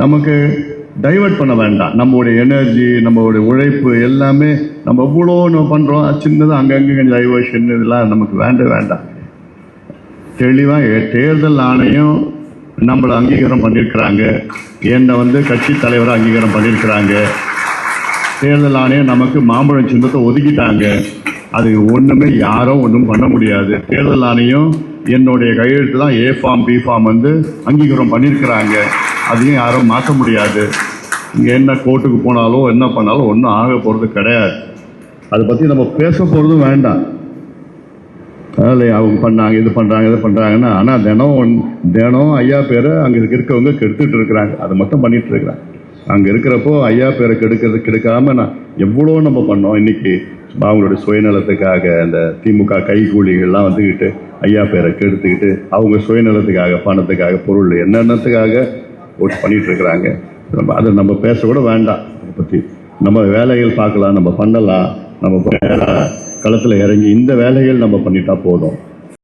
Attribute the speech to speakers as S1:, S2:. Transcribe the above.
S1: நமக்கு டைவர்ட் பண்ண வேண்டாம். நம்மளுடைய எனர்ஜி, நம்மளுடைய உழைப்பு எல்லாமே நம்ம எவ்வளோ நம்ம பண்ணுறோம், சின்னதாக அங்கங்கே கொஞ்சம் டைவர்ஷன் இதெல்லாம் நமக்கு வேண்டாம். தெளிவாக தேர்தல் ஆணையம் நம்மளை அங்கீகாரம் பண்ணியிருக்கிறாங்க, என்னை கட்சி தலைவரை அங்கீகாரம் பண்ணியிருக்கிறாங்க. தேர்தல் ஆணையம் நமக்கு மாம்பழம் சின்னத்தை ஒதுக்கிட்டாங்க. அது ஒன்றுமே யாரும் ஒன்றும் பண்ண முடியாது. தேர்தல் ஆணையம் என்னுடைய கையெழுத்து தான் A ஃபார்ம் B ஃபார்ம் அங்கீகாரம் பண்ணியிருக்கிறாங்க. அதையும் யாரும் மாற்ற முடியாது. இங்கே என்ன கோர்ட்டுக்கு போனாலும் என்ன பண்ணாலும் ஒன்றும் ஆக போகிறது கிடையாது. அதை பற்றி நம்ம பேச போகிறதும் வேண்டாம். அதில் அவங்க பண்ணாங்க, இது பண்ணுறாங்கன்னா, ஆனால் தினம் ஐயா பேரை அங்கே இருக்கவங்க கெடுத்துட்டு இருக்கிறாங்க. அதை மட்டும் பண்ணிட்டு இருக்கிறாங்க. அங்கே இருக்கிறப்போ ஐயா பேரை கெடுக்காம நான் எவ்வளோ நம்ம பண்ணோம். இன்னைக்கு அவங்களுடைய சுயநலத்துக்காக அந்த திமுக கைகூலிகள்லாம் வந்துக்கிட்டு ஐயா பேரை கெடுத்துக்கிட்டு அவங்க சுயநலத்துக்காக, பணத்துக்காக, பொருள் என்னென்னத்துக்காக ஓட்டு பண்ணிட்டு இருக்கிறாங்க. அதை நம்ம பேசக்கூட வேண்டாம். அதை பற்றி நம்ம வேலைகள் பார்க்கலாம், நம்ம பண்ணலாம். நம்ம களத்தில் இறங்கி இந்த வேலைகள் நம்ம பண்ணிட்டா போதும்.